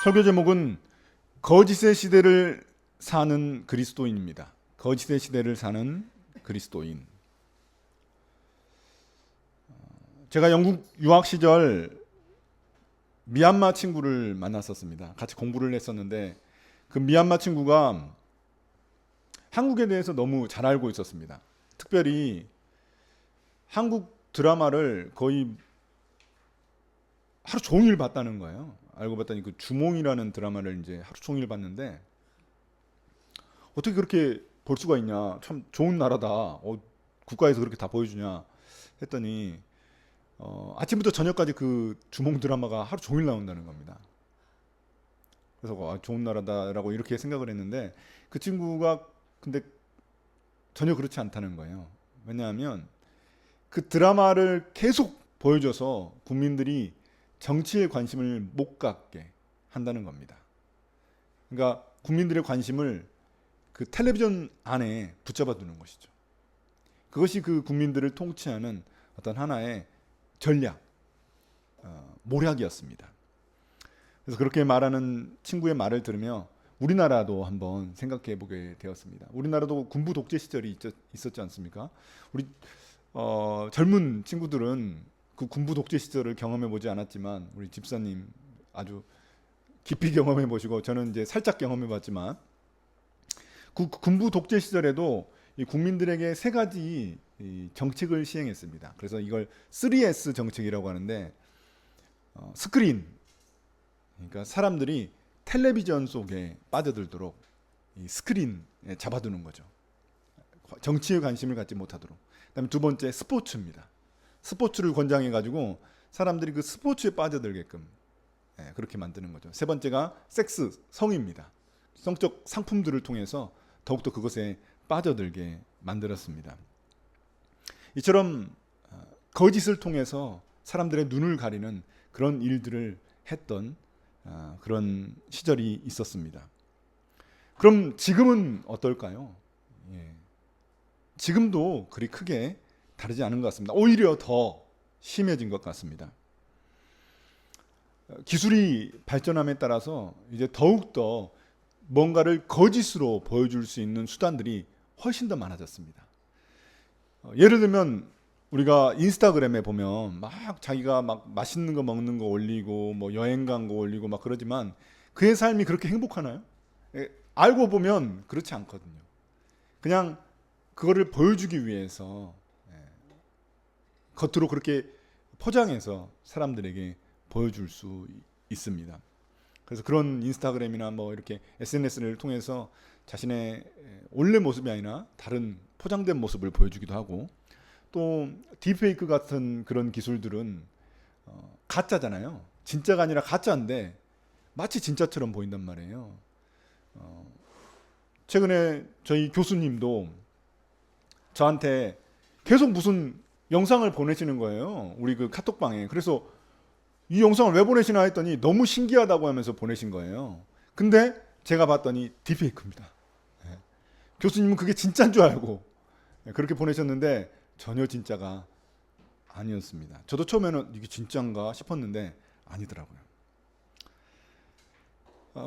설교 제목은 거짓의 시대를 사는 그리스도인입니다. 거짓의 시대를 사는 그리스도인. 제가 영국 유학 시절 미얀마 친구를 만났었습니다. 같이 공부를 했었는데 그 미얀마 친구가 한국에 대해서 너무 잘 알고 있었습니다. 특별히 한국 드라마를 거의 하루 종일 봤다는 거예요. 알고 봤더니 그 주몽이라는 드라마를 이제 하루 종일 봤는데 어떻게 그렇게 볼 수가 있냐? 참 좋은 나라다. 국가에서 그렇게 다 보여주냐? 했더니 아침부터 저녁까지 그 주몽 드라마가 하루 종일 나온다는 겁니다. 그래서 좋은 나라다라고 이렇게 생각을 했는데 그 친구가 근데 전혀 그렇지 않다는 거예요. 왜냐하면 그 드라마를 계속 보여줘서 국민들이 정치에 관심을 못 갖게 한다는 겁니다. 그러니까 국민들의 관심을 그 텔레비전 안에 붙잡아 두는 것이죠. 그것이 그 국민들을 통치하는 어떤 하나의 전략, 모략이었습니다. 그래서 그렇게 말하는 친구의 말을 들으며 우리나라도 한번 생각해 보게 되었습니다. 우리나라도 군부 독재 시절이 있었지 않습니까? 우리 젊은 친구들은 그 군부 독재 시절을 경험해 보지 않았지만 우리 집사님 아주 깊이 경험해 보시고 저는 이제 살짝 경험해 봤지만 그 군부 독재 시절에도 이 국민들에게 세 가지 이 정책을 시행했습니다. 그래서 이걸 3S 정책이라고 하는데 스크린, 그러니까 사람들이 텔레비전 속에 빠져들도록 이 스크린에 잡아두는 거죠. 정치에 관심을 갖지 못하도록. 그다음에 두 번째 스포츠입니다. 스포츠를 권장해 가지고 사람들이 그 스포츠에 빠져들게끔 그렇게 만드는 거죠. 세 번째가 섹스, 성입니다. 성적 상품들을 통해서 더욱더 그것에 빠져들게 만들었습니다. 이처럼 거짓을 통해서 사람들의 눈을 가리는 그런 일들을 했던 그런 시절이 있었습니다. 그럼 지금은 어떨까요? 지금도 그리 크게 다르지 않은 것 같습니다. 오히려 더 심해진 것 같습니다. 기술이 발전함에 따라서 이제 더욱더 뭔가를 거짓으로 보여줄 수 있는 수단들이 훨씬 더 많아졌습니다. 예를 들면 우리가 인스타그램에 보면 막 자기가 막 맛있는 거 먹는 거 올리고 뭐 여행 간 거 올리고 막 그러지만 그의 삶이 그렇게 행복하나요? 알고 보면 그렇지 않거든요. 그냥 그거를 보여주기 위해서 겉으로 그렇게 포장해서 사람들에게 보여줄 수 있습니다. 그래서 그런 인스타그램이나 뭐 이렇게 SNS를 통해서 자신의 원래 모습이 아니라 다른 포장된 모습을 보여주기도 하고 또 딥페이크 같은 그런 기술들은 가짜잖아요. 진짜가 아니라 가짜인데 마치 진짜처럼 보인단 말이에요. 최근에 저희 교수님도 저한테 계속 무슨 영상을 보내시는 거예요. 우리 그 카톡방에. 그래서 이 영상을 왜 보내시나 했더니 너무 신기하다고 하면서 보내신 거예요. 근데 제가 봤더니 딥페이크입니다. 교수님은 그게 진짜인 줄 알고 그렇게 보내셨는데 전혀 진짜가 아니었습니다. 저도 처음에는 이게 진짜인가 싶었는데 아니더라고요.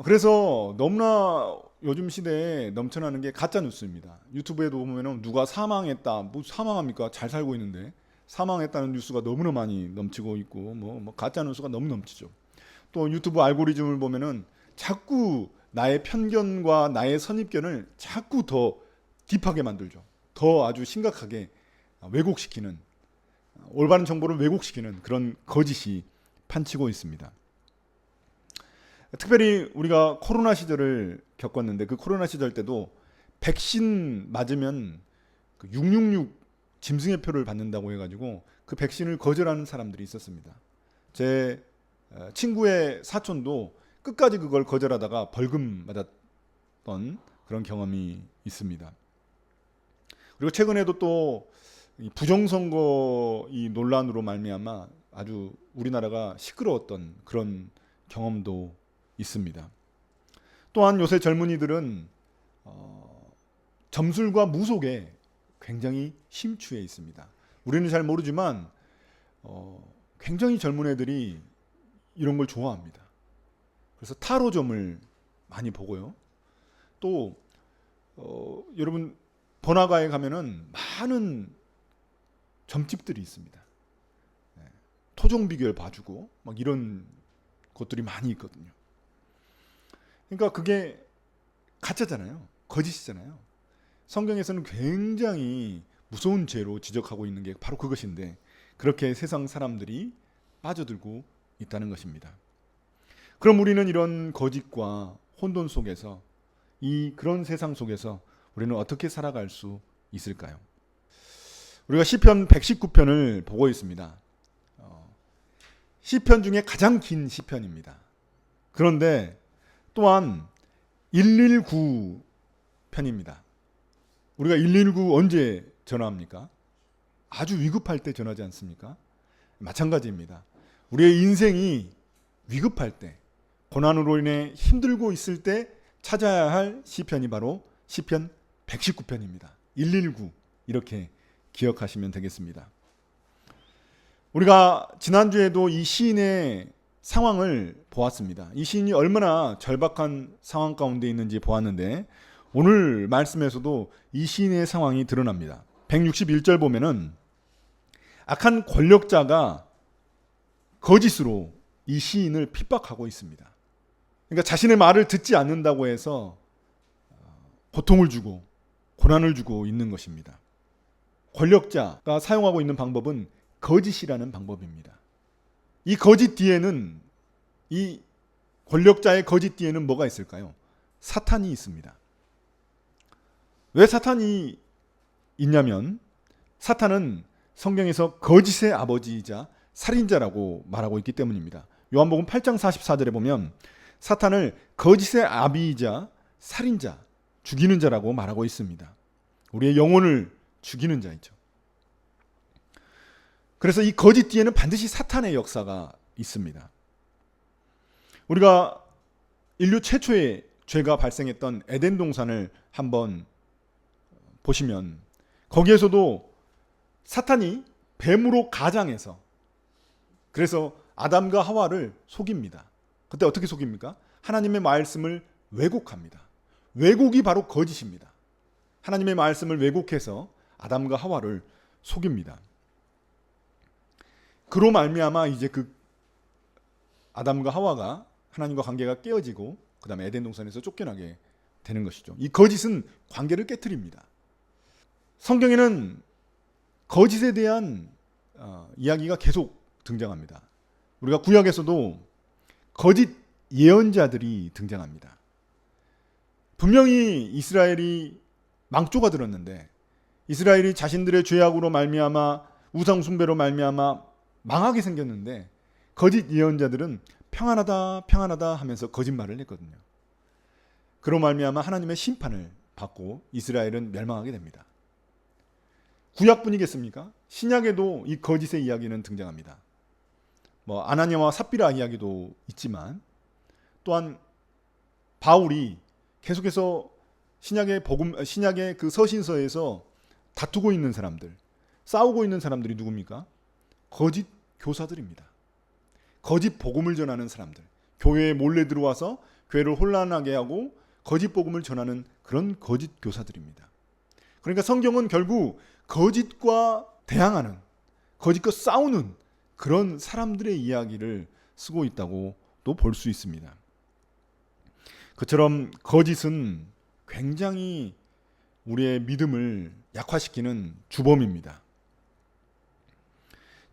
그래서 너무나 요즘 시대에 넘쳐나는 게 가짜 뉴스입니다. 유튜브에도 보면은 누가 사망했다, 뭐 사망합니까? 잘 살고 있는데 사망했다는 뉴스가 너무나 많이 넘치고 있고 뭐 가짜 뉴스가 너무 넘치죠. 또 유튜브 알고리즘을 보면은 자꾸 나의 편견과 나의 선입견을 자꾸 더 딥하게 만들죠. 더 아주 심각하게 왜곡시키는 올바른 정보를 왜곡시키는 그런 거짓이 판치고 있습니다. 특별히 우리가 코로나 시절을 겪었는데 그 코로나 시절 때도 백신 맞으면 그 666 짐승의 표를 받는다고 해가지고 그 백신을 거절하는 사람들이 있었습니다. 제 친구의 사촌도 끝까지 그걸 거절하다가 벌금 맞았던 그런 경험이 있습니다. 그리고 최근에도 또 부정선거 이 논란으로 말미암아 아주 우리나라가 시끄러웠던 그런 경험도 있습니다. 또한 요새 젊은이들은 점술과 무속에 굉장히 심취해 있습니다. 우리는 잘 모르지만 굉장히 젊은 애들이 이런 걸 좋아합니다. 그래서 타로점을 많이 보고요. 또 여러분 번화가에 가면은 많은 점집들이 있습니다. 토종 비결 봐주고 막 이런 것들이 많이 있거든요. 그러니까 그게 가짜잖아요. 거짓이잖아요. 성경에서는 굉장히 무서운 죄로 지적하고 있는 게 바로 그것인데 그렇게 세상 사람들이 빠져들고 있다는 것입니다. 그럼 우리는 이런 거짓과 혼돈 속에서 그런 세상 속에서 우리는 어떻게 살아갈 수 있을까요? 우리가 시편 119편을 보고 있습니다. 시편 중에 가장 긴 시편입니다. 그런데 또한 119 편입니다. 우리가 119 언제 전화합니까? 아주 위급할 때 전화하지 않습니까? 마찬가지입니다. 우리의 인생이 위급할 때, 고난으로 인해 힘들고 있을 때 찾아야 할 시편이 바로 시편 119편입니다. 119 이렇게 기억하시면 되겠습니다. 우리가 지난주에도 이 시인의 상황을 보았습니다. 이 시인이 얼마나 절박한 상황 가운데 있는지 보았는데 오늘 말씀에서도 이 시인의 상황이 드러납니다. 161절 보면은 악한 권력자가 거짓으로 이 시인을 핍박하고 있습니다. 그러니까 자신의 말을 듣지 않는다고 해서 고통을 주고 고난을 주고 있는 것입니다. 권력자가 사용하고 있는 방법은 거짓이라는 방법입니다. 이 거짓 뒤에는 이 권력자의 거짓 뒤에는 뭐가 있을까요? 사탄이 있습니다. 왜 사탄이 있냐면 사탄은 성경에서 거짓의 아버지이자 살인자라고 말하고 있기 때문입니다. 요한복음 8장 44절에 보면 사탄을 거짓의 아비이자 살인자, 죽이는 자라고 말하고 있습니다. 우리의 영혼을 죽이는 자이죠. 그래서 이 거짓 뒤에는 반드시 사탄의 역사가 있습니다. 우리가 인류 최초의 죄가 발생했던 에덴 동산을 한번 보시면 거기에서도 사탄이 뱀으로 가장해서 그래서 아담과 하와를 속입니다. 그때 어떻게 속입니까? 하나님의 말씀을 왜곡합니다. 왜곡이 바로 거짓입니다. 하나님의 말씀을 왜곡해서 아담과 하와를 속입니다. 그로 말미암아 이제 그 아담과 하와가 하나님과 관계가 깨어지고 그 다음에 에덴 동산에서 쫓겨나게 되는 것이죠. 이 거짓은 관계를 깨트립니다. 성경에는 거짓에 대한 이야기가 계속 등장합니다. 우리가 구약에서도 거짓 예언자들이 등장합니다. 분명히 이스라엘이 망조가 들었는데 이스라엘이 자신들의 죄악으로 말미암아 우상 숭배로 말미암아 망하게 생겼는데 거짓 예언자들은 평안하다 평안하다 하면서 거짓말을 했거든요. 그로 말미암아 하나님의 심판을 받고 이스라엘은 멸망하게 됩니다. 구약뿐이겠습니까? 신약에도 이 거짓의 이야기는 등장합니다. 아나니아와 삽비라 이야기도 있지만 또한 바울이 계속해서 신약의 그 서신서에서 다투고 있는 사람들, 싸우고 있는 사람들이 누굽니까? 거짓 교사들입니다. 거짓 복음을 전하는 사람들, 교회에 몰래 들어와서 교회를 혼란하게 하고 거짓 복음을 전하는 그런 거짓 교사들입니다. 그러니까 성경은 결국 거짓과 대항하는, 거짓과 싸우는 그런 사람들의 이야기를 쓰고 있다고 또 볼 수 있습니다. 그처럼 거짓은 굉장히 우리의 믿음을 약화시키는 주범입니다.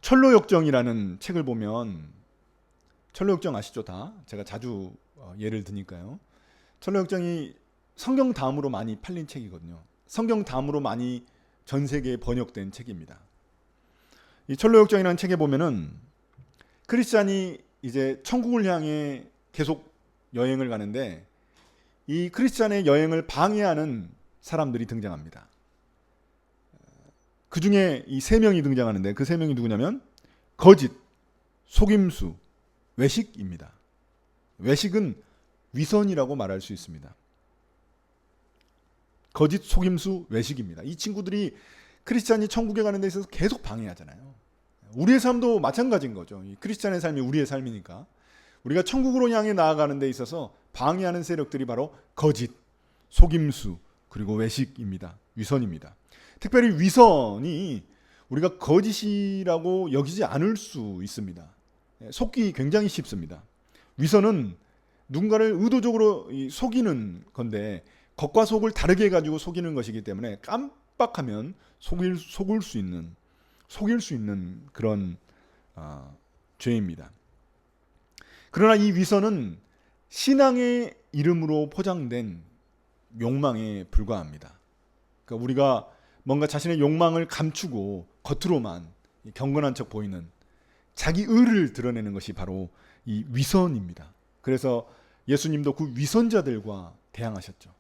철로역정이라는 책을 보면, 철로역정 아시죠? 다 제가 자주 예를 드니까요. 철로역정이 성경 다음으로 많이 팔린 책이거든요. 성경 다음으로 많이 전 세계에 번역된 책입니다. 이 철로역정이라는 책에 보면은 크리스찬이 이제 천국을 향해 계속 여행을 가는데 이 크리스찬의 여행을 방해하는 사람들이 등장합니다. 그 중에 이 세 명이 등장하는데 그 세 명이 누구냐면 거짓, 속임수, 외식입니다. 외식은 위선이라고 말할 수 있습니다. 거짓, 속임수, 외식입니다. 이 친구들이 크리스찬이 천국에 가는 데 있어서 계속 방해하잖아요. 우리의 삶도 마찬가지인 거죠. 이 크리스찬의 삶이 우리의 삶이니까 우리가 천국으로 향해 나아가는 데 있어서 방해하는 세력들이 바로 거짓, 속임수, 그리고 외식입니다. 위선입니다. 특별히 위선이 우리가 거짓이라고 여기지 않을 수 있습니다. 속기 굉장히 쉽습니다. 위선은 누군가를 의도적으로 속이는 건데 겉과 속을 다르게 해가지고 속이는 것이기 때문에 깜빡하면 속일 수 있는 그런 죄입니다. 그러나 이 위선은 신앙의 이름으로 포장된 욕망에 불과합니다. 그러니까 우리가 뭔가 자신의 욕망을 감추고 겉으로만 경건한 척 보이는 자기 의를 드러내는 것이 바로 이 위선입니다. 그래서 예수님도 그 위선자들과 대항하셨죠.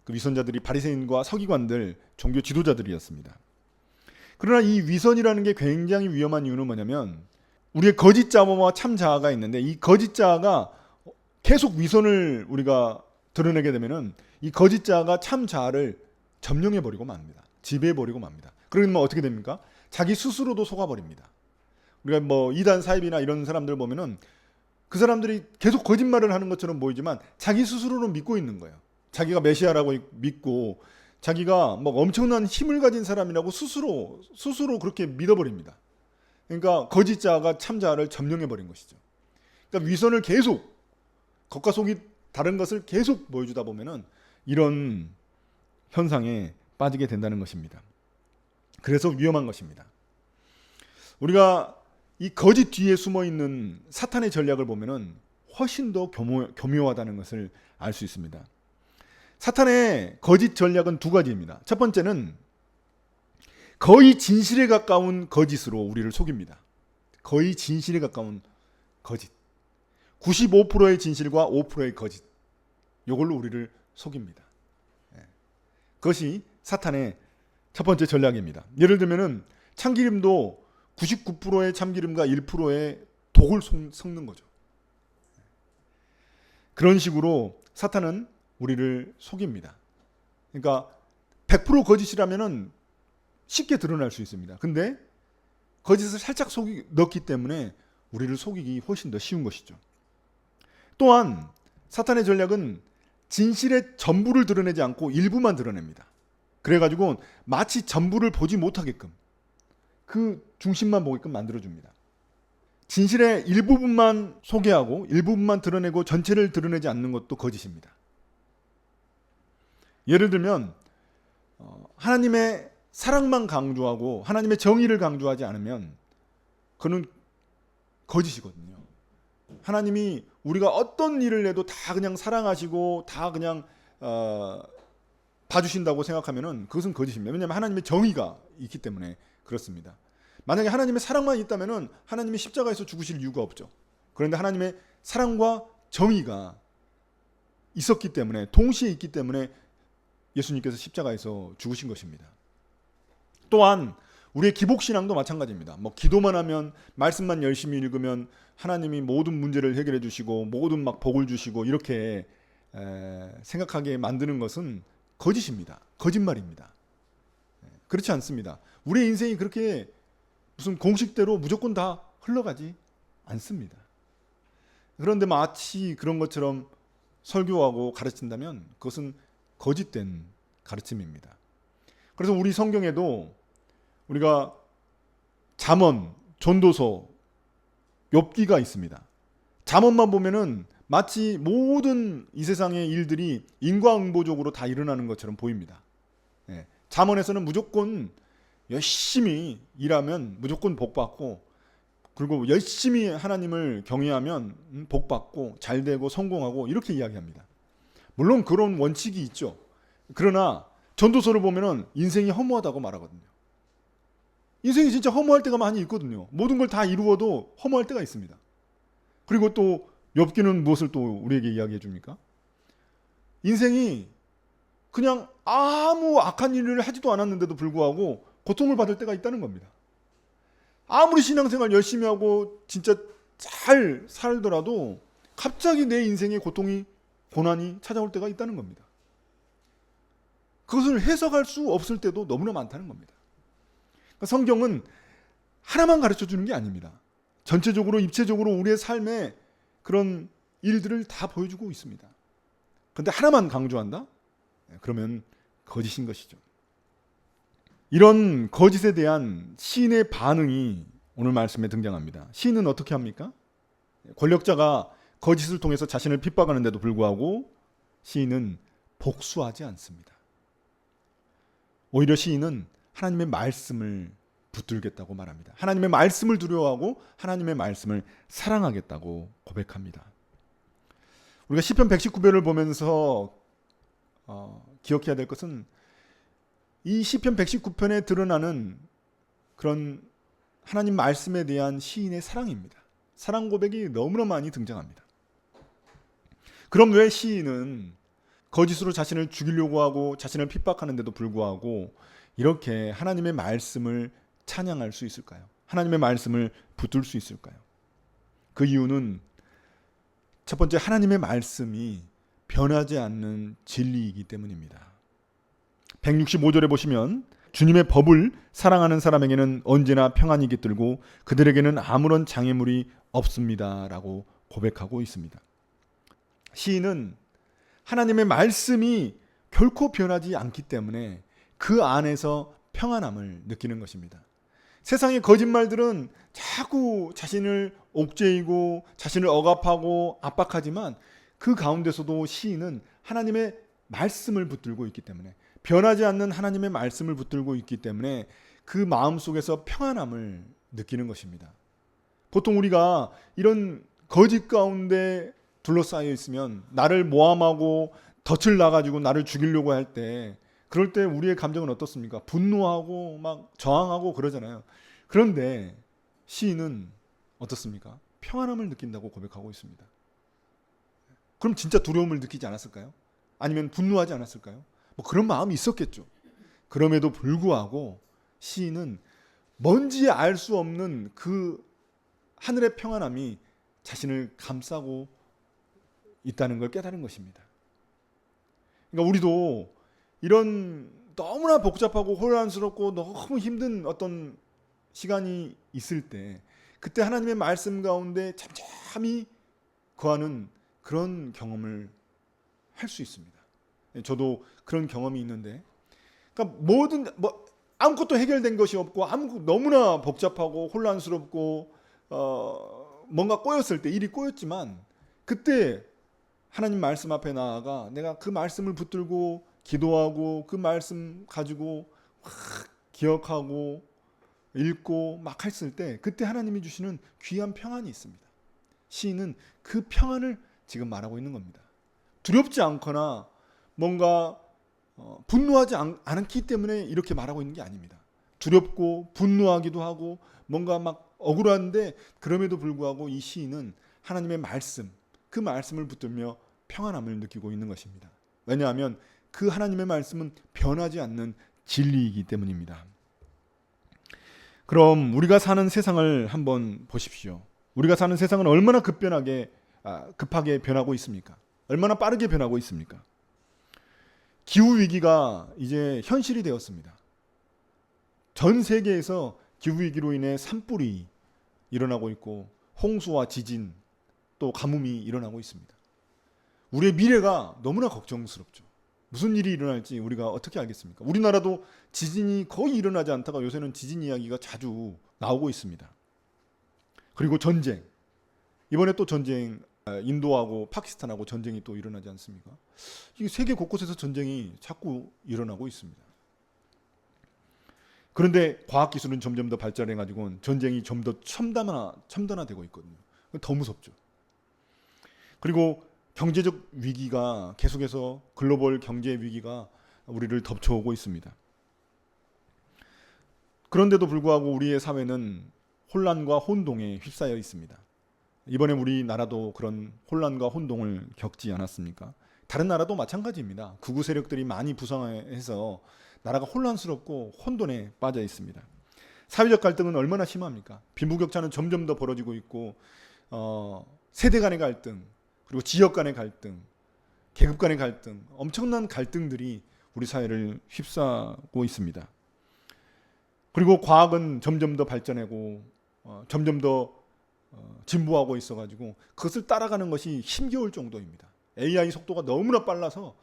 그 위선자들이 바리새인과 서기관들, 종교 지도자들이었습니다. 그러나 이 위선이라는 게 굉장히 위험한 이유는 뭐냐면 우리의 거짓 자아와 참 자아가 있는데 이 거짓 자아가 계속 위선을 우리가 드러내게 되면은 이 거짓 자아가 참 자아를 점령해 버리고 맙니다. 지배해 버리고 맙니다. 그러면 어떻게 됩니까? 자기 스스로도 속아 버립니다. 우리가 뭐 이단 사입이나 이런 사람들 보면은 그 사람들이 계속 거짓말을 하는 것처럼 보이지만 자기 스스로는 믿고 있는 거예요. 자기가 메시아라고 믿고 자기가 뭐 엄청난 힘을 가진 사람이라고 스스로 그렇게 믿어버립니다. 그러니까 거짓 자아가 참 자아를 점령해 버린 것이죠. 그러니까 위선을 계속 겉과 속이 다른 것을 계속 보여주다 보면은 이런 현상에 빠지게 된다는 것입니다. 그래서 위험한 것입니다. 우리가 이 거짓 뒤에 숨어 있는 사탄의 전략을 보면은 훨씬 더 교묘하다는 것을 알 수 있습니다. 사탄의 거짓 전략은 두 가지입니다. 첫 번째는 거의 진실에 가까운 거짓으로 우리를 속입니다. 거의 진실에 가까운 거짓. 95%의 진실과 5%의 거짓. 이걸로 우리를 속입니다. 그것이 사탄의 첫 번째 전략입니다. 예를 들면은 참기름도 99%의 참기름과 1%의 독을 섞는 거죠. 그런 식으로 사탄은 우리를 속입니다. 그러니까 100% 거짓이라면은 쉽게 드러날 수 있습니다. 근데 거짓을 살짝 넣기 때문에 우리를 속이기 훨씬 더 쉬운 것이죠. 또한 사탄의 전략은 진실의 전부를 드러내지 않고 일부만 드러냅니다. 그래가지고 마치 전부를 보지 못하게끔 그 중심만 보게끔 만들어줍니다. 진실의 일부분만 소개하고 일부분만 드러내고 전체를 드러내지 않는 것도 거짓입니다. 예를 들면 하나님의 사랑만 강조하고 하나님의 정의를 강조하지 않으면 그는 거짓이거든요. 하나님이 우리가 어떤 일을 해도 다 그냥 사랑하시고 다 그냥 봐주신다고 생각하면은 그것은 거짓입니다. 왜냐하면 하나님의 정의가 있기 때문에 그렇습니다. 만약에 하나님의 사랑만 있다면은 하나님이 십자가에서 죽으실 이유가 없죠. 그런데 하나님의 사랑과 정의가 있었기 때문에 동시에 있기 때문에 예수님께서 십자가에서 죽으신 것입니다. 또한 우리의 기복신앙도 마찬가지입니다. 뭐 기도만 하면 말씀만 열심히 읽으면 하나님이 모든 문제를 해결해 주시고 모든 막 복을 주시고 이렇게 생각하게 만드는 것은 거짓입니다. 거짓말입니다. 그렇지 않습니다. 우리의 인생이 그렇게 무슨 공식대로 무조건 다 흘러가지 않습니다. 그런데 마치 그런 것처럼 설교하고 가르친다면 그것은 거짓된 가르침입니다. 그래서 우리 성경에도 우리가 잠언, 전도서, 욥기가 있습니다. 잠언만 보면은 마치 모든 이 세상의 일들이 인과응보적으로 다 일어나는 것처럼 보입니다. 잠언에서는 무조건 열심히 일하면 무조건 복받고 그리고 열심히 하나님을 경외하면 복받고 잘되고 성공하고 이렇게 이야기합니다. 물론 그런 원칙이 있죠. 그러나 전도서를 보면은 인생이 허무하다고 말하거든요. 인생이 진짜 허무할 때가 많이 있거든요. 모든 걸 다 이루어도 허무할 때가 있습니다. 그리고 또 욥기는 무엇을 또 우리에게 이야기해 줍니까? 인생이 그냥 아무 악한 일을 하지도 않았는데도 불구하고 고통을 받을 때가 있다는 겁니다. 아무리 신앙생활 열심히 하고 진짜 잘 살더라도 갑자기 내 인생에 고통이 고난이 찾아올 때가 있다는 겁니다. 그것을 해석할 수 없을 때도 너무나 많다는 겁니다. 성경은 하나만 가르쳐 주는 게 아닙니다. 전체적으로 입체적으로 우리의 삶에 그런 일들을 다 보여주고 있습니다. 그런데 하나만 강조한다? 그러면 거짓인 것이죠. 이런 거짓에 대한 시인의 반응이 오늘 말씀에 등장합니다. 시인은 어떻게 합니까? 권력자가 거짓을 통해서 자신을 핍박하는데도 불구하고 시인은 복수하지 않습니다. 오히려 시인은 하나님의 말씀을 붙들겠다고 말합니다. 하나님의 말씀을 두려워하고 하나님의 말씀을 사랑하겠다고 고백합니다. 우리가 시편 119편을 보면서 기억해야 될 것은 이 시편 119편에 드러나는 그런 하나님 말씀에 대한 시인의 사랑입니다. 사랑 고백이 너무나 많이 등장합니다. 그럼 왜 시인은 거짓으로 자신을 죽이려고 하고 자신을 핍박하는데도 불구하고 이렇게 하나님의 말씀을 찬양할 수 있을까요? 하나님의 말씀을 붙들 수 있을까요? 그 이유는 첫 번째, 하나님의 말씀이 변하지 않는 진리이기 때문입니다. 165절에 보시면 주님의 법을 사랑하는 사람에게는 언제나 평안이 깃들고 그들에게는 아무런 장애물이 없습니다 라고 고백하고 있습니다. 시인은 하나님의 말씀이 결코 변하지 않기 때문에 그 안에서 평안함을 느끼는 것입니다. 세상의 거짓말들은 자꾸 자신을 옥죄이고 자신을 억압하고 압박하지만 그 가운데서도 시인은 하나님의 말씀을 붙들고 있기 때문에, 변하지 않는 하나님의 말씀을 붙들고 있기 때문에 그 마음속에서 평안함을 느끼는 것입니다. 보통 우리가 이런 거짓 가운데 둘러싸여 있으면 나를 모함하고 덫을 놔가지고 나를 죽이려고 할 때, 그럴 때 우리의 감정은 어떻습니까? 분노하고 막 저항하고 그러잖아요. 그런데 시인은 어떻습니까? 평안함을 느낀다고 고백하고 있습니다. 그럼 진짜 두려움을 느끼지 않았을까요? 아니면 분노하지 않았을까요? 뭐 그런 마음이 있었겠죠. 그럼에도 불구하고 시인은 뭔지 알 수 없는 그 하늘의 평안함이 자신을 감싸고 있다는 걸 깨달은 것입니다. 그러니까 우리도 이런 너무나 복잡하고 혼란스럽고 너무 힘든 어떤 시간이 있을 때, 그때 하나님의 말씀 가운데 잠잠히 거하는 그런 경험을 할 수 있습니다. 저도 그런 경험이 있는데, 그러니까 아무것도 해결된 것이 없고 너무나 복잡하고 혼란스럽고 뭔가 꼬였을 때, 일이 꼬였지만 그때 하나님 말씀 앞에 나아가 내가 그 말씀을 붙들고 기도하고 그 말씀 가지고 막 기억하고 읽고 막 했을 때, 그때 하나님이 주시는 귀한 평안이 있습니다. 시인은 그 평안을 지금 말하고 있는 겁니다. 두렵지 않거나 뭔가 분노하지 않기 때문에 이렇게 말하고 있는 게 아닙니다. 두렵고 분노하기도 하고 뭔가 막 억울한데 그럼에도 불구하고 이 시인은 하나님의 말씀, 그 말씀을 붙들며 평안함을 느끼고 있는 것입니다. 왜냐하면 그 하나님의 말씀은 변하지 않는 진리이기 때문입니다. 그럼 우리가 사는 세상을 한번 보십시오. 우리가 사는 세상은 얼마나 급하게 변하고 있습니까? 얼마나 빠르게 변하고 있습니까? 기후위기가 이제 현실이 되었습니다. 전 세계에서 기후위기로 인해 산불이 일어나고 있고 홍수와 지진, 또 가뭄이 일어나고 있습니다. 우리의 미래가 너무나 걱정스럽죠. 무슨 일이 일어날지 우리가 어떻게 알겠습니까? 우리나라도 지진이 거의 일어나지 않다가 요새는 지진 이야기가 자주 나오고 있습니다. 그리고 전쟁. 이번에 또 전쟁, 인도하고 파키스탄하고 전쟁이 또 일어나지 않습니까? 이 세계 곳곳에서 전쟁이 자꾸 일어나고 있습니다. 그런데 과학기술은 점점 더 발전해가지고 전쟁이 좀 더 첨단화되고 있거든요. 더 무섭죠. 그리고 경제적 위기가 계속해서, 글로벌 경제 위기가 우리를 덮쳐오고 있습니다. 그런데도 불구하고 우리의 사회는 혼란과 혼동에 휩싸여 있습니다. 이번에 우리나라도 그런 혼란과 혼동을 겪지 않았습니까? 다른 나라도 마찬가지입니다. 극우 세력들이 많이 부상해서 나라가 혼란스럽고 혼돈에 빠져 있습니다. 사회적 갈등은 얼마나 심합니까? 빈부격차는 점점 더 벌어지고 있고 세대 간의 갈등, 그리고 지역 간의 갈등, 계급 간의 갈등, 엄청난 갈등들이 우리 사회를 휩싸고 있습니다. 그리고 과학은 점점 더 발전하고 점점 더 진보하고 있어가지고 그것을 따라가는 것이 힘겨울 정도입니다. AI 속도가 너무나 빨라서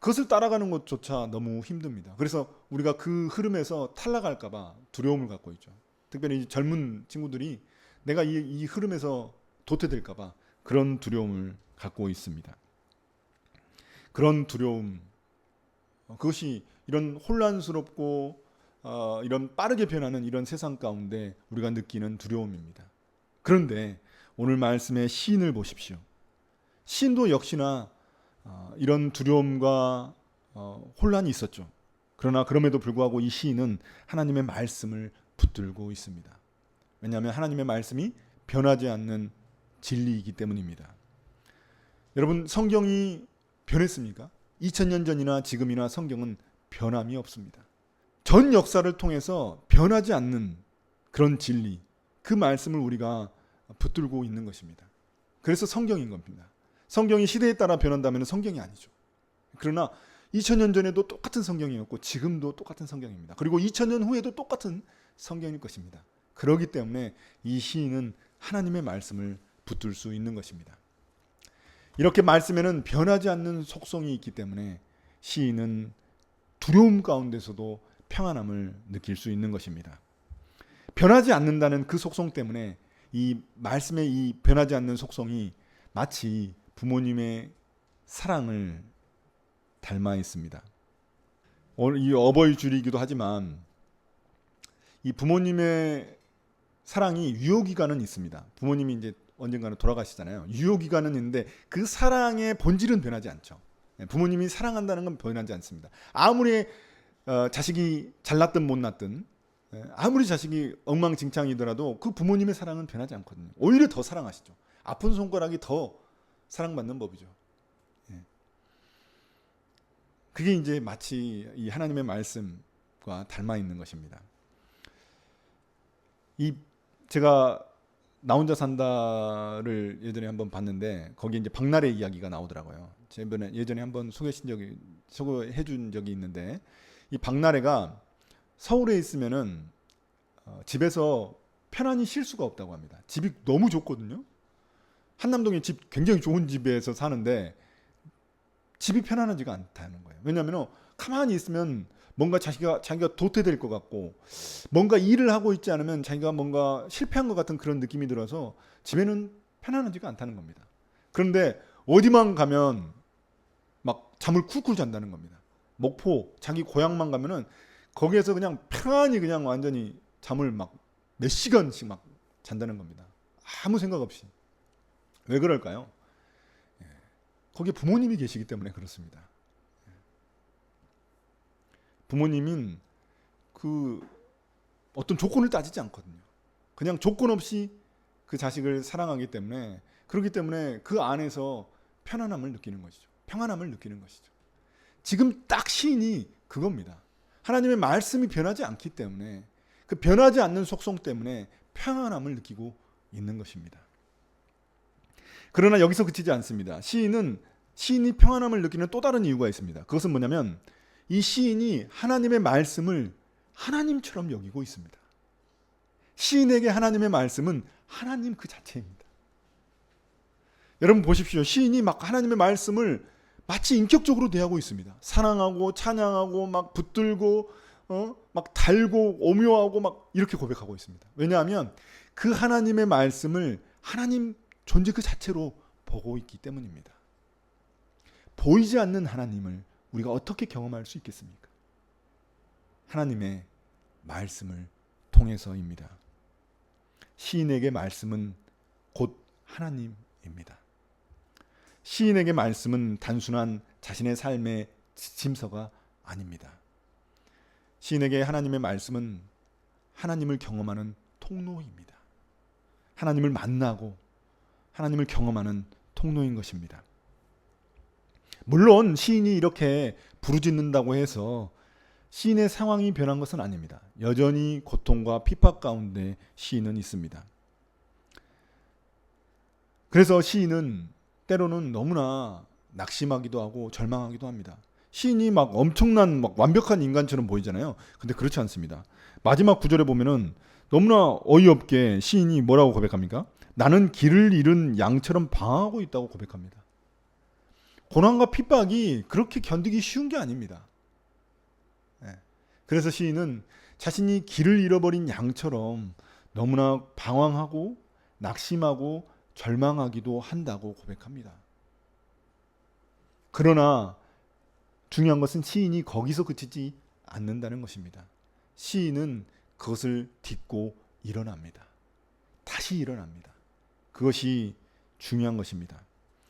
그것을 따라가는 것조차 너무 힘듭니다. 그래서 우리가 그 흐름에서 탈락할까봐 두려움을 갖고 있죠. 특별히 젊은 친구들이 내가 이 흐름에서 도태될까봐 그런 두려움을 갖고 있습니다. 그런 두려움, 그것이 이런 혼란스럽고 이런 빠르게 변하는 이런 세상 가운데 우리가 느끼는 두려움입니다. 그런데 오늘 말씀의 시인을 보십시오. 시인도 역시나 이런 두려움과 혼란이 있었죠. 그러나 그럼에도 불구하고 이 시인은 하나님의 말씀을 붙들고 있습니다. 왜냐하면 하나님의 말씀이 변하지 않는 진리이기 때문입니다. 여러분, 성경이 변했습니까? 2000년 전이나 지금이나 성경은 변함이 없습니다. 전 역사를 통해서 변하지 않는 그런 진리, 그 말씀을 우리가 붙들고 있는 것입니다. 그래서 성경인 겁니다. 성경이 시대에 따라 변한다면 성경이 아니죠. 그러나 2000년 전에도 똑같은 성경이었고 지금도 똑같은 성경입니다. 그리고 2000년 후에도 똑같은 성경일 것입니다. 그렇기 때문에 이 시인은 하나님의 말씀을 붙들 수 있는 것입니다. 이렇게 말씀에는 변하지 않는 속성이 있기 때문에 시인은 두려움 가운데서도 평안함을 느낄 수 있는 것입니다. 변하지 않는다는 그 속성 때문에 이 말씀의 이 변하지 않는 속성이 마치 부모님의 사랑을 닮아 있습니다. 이 어버이 주일이기도 하지만 이 부모님의 사랑이 유효기간은 있습니다. 부모님이 이제 언젠가는 돌아가시잖아요. 유효기간은 있는데 그 사랑의 본질은 변하지 않죠. 부모님이 사랑한다는 건 변하지 않습니다. 아무리 자식이 잘났든 못났든, 아무리 자식이 엉망진창이더라도 그 부모님의 사랑은 변하지 않거든요. 오히려 더 사랑하시죠. 아픈 손가락이 더 사랑받는 법이죠. 그게 이제 마치 이 하나님의 말씀과 닮아 있는 것입니다. 제가 나 혼자 산다를 예전에 한번 봤는데 거기 이제 박나래 이야기가 나오더라고요. 예전에 한번 소개해 준 적이 있는데 이 박나래가 서울에 있으면은 집에서 편안히 쉴 수가 없다고 합니다. 집이 너무 좋거든요. 한남동에 집 굉장히 좋은 집에서 사는데 집이 편안하지가 않다는 거예요. 왜냐하면 가만히 있으면 뭔가 자기가 도태될 것 같고 뭔가 일을 하고 있지 않으면 자기가 뭔가 실패한 것 같은 그런 느낌이 들어서 집에는 편안하지가 않다는 겁니다. 그런데 어디만 가면 막 잠을 쿨쿨 잔다는 겁니다. 목포 자기 고향만 가면은 거기에서 그냥 편안히 그냥 완전히 잠을 막 몇 시간씩 막 잔다는 겁니다. 아무 생각 없이. 왜 그럴까요? 거기에 부모님이 계시기 때문에 그렇습니다. 부모님은 그 어떤 조건을 따지지 않거든요. 그냥 조건 없이 그 자식을 사랑하기 때문에 그렇기 때문에 그 안에서 편안함을 느끼는 것이죠. 평안함을 느끼는 것이죠. 지금 딱 시인이 그겁니다. 하나님의 말씀이 변하지 않기 때문에 그 변하지 않는 속성 때문에 평안함을 느끼고 있는 것입니다. 그러나 여기서 그치지 않습니다. 시인이 평안함을 느끼는 또 다른 이유가 있습니다. 그것은 뭐냐면 이 시인이 하나님의 말씀을 하나님처럼 여기고 있습니다. 시인에게 하나님의 말씀은 하나님 그 자체입니다. 여러분 보십시오. 시인이 막 하나님의 말씀을 마치 인격적으로 대하고 있습니다. 사랑하고 찬양하고 막 붙들고 막 달고 오묘하고 막 이렇게 고백하고 있습니다. 왜냐하면 그 하나님의 말씀을 하나님 존재 그 자체로 보고 있기 때문입니다. 보이지 않는 하나님을 우리가 어떻게 경험할 수 있겠습니까? 하나님의 말씀을 통해서입니다. 시인에게 말씀은 곧 하나님입니다. 시인에게 말씀은 단순한 자신의 삶의 지침서가 아닙니다. 시인에게 하나님의 말씀은 하나님을 경험하는 통로입니다. 하나님을 만나고 하나님을 경험하는 통로인 것입니다. 물론 시인이 이렇게 부르짖는다고 해서 시인의 상황이 변한 것은 아닙니다. 여전히 고통과 핍박 가운데 시인은 있습니다. 그래서 시인은 때로는 너무나 낙심하기도 하고 절망하기도 합니다. 시인이 막 엄청난 막 완벽한 인간처럼 보이잖아요. 근데 그렇지 않습니다. 마지막 구절에 보면은 너무나 어이없게 시인이 뭐라고 고백합니까? 나는 길을 잃은 양처럼 방황하고 있다고 고백합니다. 고난과 핍박이 그렇게 견디기 쉬운 게 아닙니다. 그래서 시인은 자신이 길을 잃어버린 양처럼 너무나 방황하고 낙심하고 절망하기도 한다고 고백합니다. 그러나 중요한 것은 시인이 거기서 그치지 않는다는 것입니다. 시인은 그것을 딛고 일어납니다. 다시 일어납니다. 그것이 중요한 것입니다.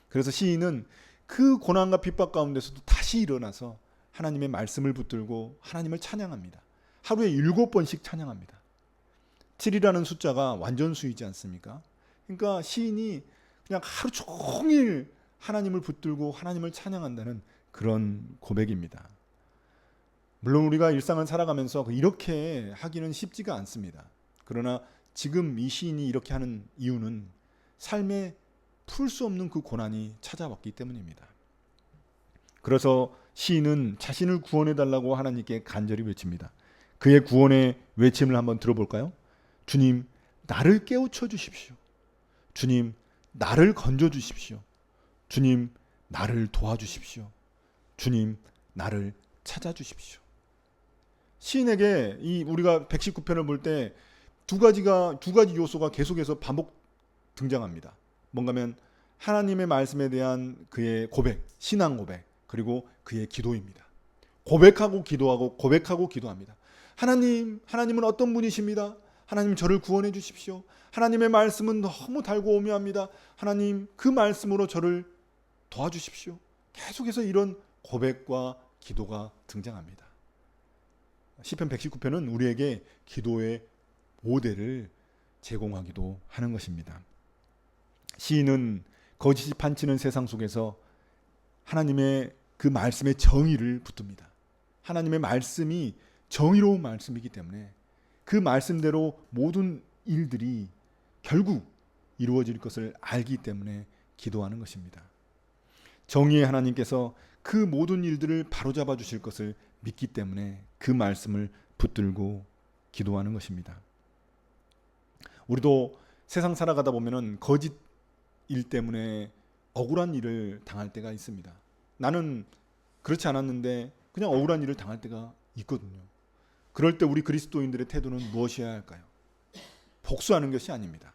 그래서 시인은 그 고난과 핍박 가운데서도 다시 일어나서 하나님의 말씀을 붙들고 하나님을 찬양합니다. 하루에 7번씩 찬양합니다. 7이라는 숫자가 완전수이지 않습니까? 그러니까 시인이 그냥 하루 종일 하나님을 붙들고 하나님을 찬양한다는 그런 고백입니다. 물론 우리가 일상을 살아가면서 이렇게 하기는 쉽지가 않습니다. 그러나 지금 이 시인이 이렇게 하는 이유는 삶에 풀 수 없는 그 고난이 찾아왔기 때문입니다. 그래서 시인은 자신을 구원해 달라고 하나님께 간절히 외칩니다. 그의 구원의 외침을 한번 들어볼까요? 주님, 나를 깨우쳐 주십시오. 주님, 나를 건져 주십시오. 주님, 나를 도와주십시오. 주님, 나를 찾아주십시오. 시인에게 우리가 119편을 볼 때 두 가지 요소가 계속해서 반복 등장합니다. 뭔가면 하나님의 말씀에 대한 그의 고백, 신앙 고백, 그리고 그의 기도입니다. 고백하고 기도하고 고백하고 기도합니다. 하나님은 어떤 분이십니다. 하나님 저를 구원해 주십시오. 하나님의 말씀은 너무 달고 오묘합니다. 하나님 그 말씀으로 저를 도와주십시오. 계속해서 이런 고백과 기도가 등장합니다. 시편 119편은 우리에게 기도의 모델을 제공하기도 하는 것입니다. 시인은 거짓이 판치는 세상 속에서 하나님의 그 말씀의 정의를 붙듭니다. 하나님의 말씀이 정의로운 말씀이기 때문에 그 말씀대로 모든 일들이 결국 이루어질 것을 알기 때문에 기도하는 것입니다. 정의의 하나님께서 그 모든 일들을 바로잡아 주실 것을 믿기 때문에 그 말씀을 붙들고 기도하는 것입니다. 우리도 세상 살아가다 보면은 거짓 일 때문에 억울한 일을 당할 때가 있습니다. 나는 그렇지 않았는데 그냥 억울한 일을 당할 때가 있거든요. 그럴 때 우리 그리스도인들의 태도는 무엇이어야 할까요? 복수하는 것이 아닙니다.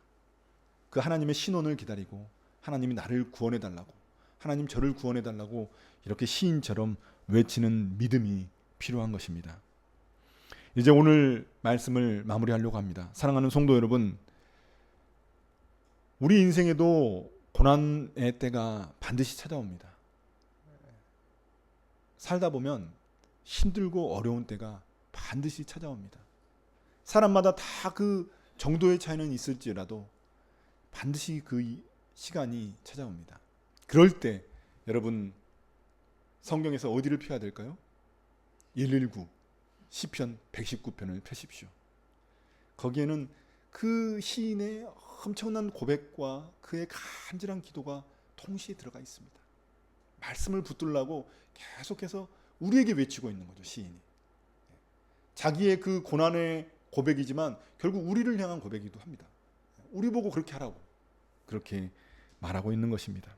그 하나님의 신원을 기다리고 하나님이 나를 구원해 달라고, 하나님 저를 구원해 달라고 이렇게 시인처럼 외치는 믿음이 필요한 것입니다. 이제 오늘 말씀을 마무리하려고 합니다. 사랑하는 성도 여러분, 우리 인생에도 고난의 때가 반드시 찾아옵니다. 살다 보면 힘들고 어려운 때가 반드시 찾아옵니다. 사람마다 다 그 정도의 차이는 있을지라도 반드시 그 시간이 찾아옵니다. 그럴 때 여러분 성경에서 어디를 펴야 될까요? 119 시편 119편을 펴십시오. 거기에는 그 시인의 엄청난 고백과 그의 간절한 기도가 동시에 들어가 있습니다. 말씀을 붙들라고 계속해서 우리에게 외치고 있는 거죠, 시인이. 자기의 그 고난의 고백이지만 결국 우리를 향한 고백이기도 합니다. 우리 보고 그렇게 하라고 그렇게 말하고 있는 것입니다.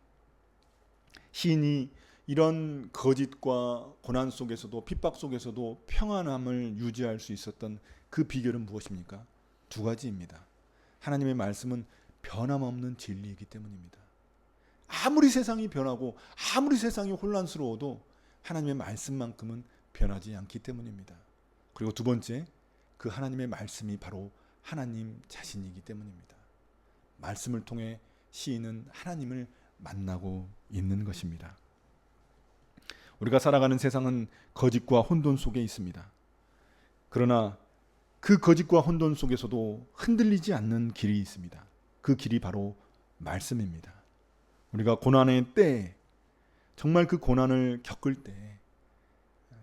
시인이 이런 거짓과 고난 속에서도 핍박 속에서도 평안함을 유지할 수 있었던 그 비결은 무엇입니까? 두 가지입니다. 하나님의 말씀은 변함없는 진리이기 때문입니다. 아무리 세상이 변하고 아무리 세상이 혼란스러워도 하나님의 말씀만큼은 변하지 않기 때문입니다. 그리고 두 번째, 그 하나님의 말씀이 바로 하나님 자신이기 때문입니다. 말씀을 통해 시인은 하나님을 만나고 있는 것입니다. 우리가 살아가는 세상은 거짓과 혼돈 속에 있습니다. 그러나 그 거짓과 혼돈 속에서도 흔들리지 않는 길이 있습니다. 그 길이 바로 말씀입니다. 우리가 고난의 때, 정말 그 고난을 겪을 때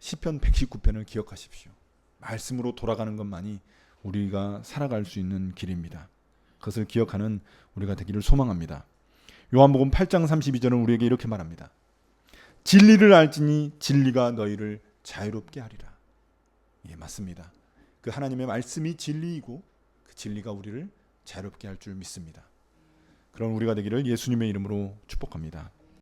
시편 119편을 기억하십시오. 말씀으로 돌아가는 것만이 우리가 살아갈 수 있는 길입니다. 그것을 기억하는 우리가 되기를 소망합니다. 요한복음 8장 32절은 우리에게 이렇게 말합니다. 진리를 알지니 진리가 너희를 자유롭게 하리라. 예, 맞습니다. 그 하나님의 말씀이 진리이고 그 진리가 우리를 자유롭게 할 줄 믿습니다. 그런 우리가 되기를 예수님의 이름으로 축복합니다.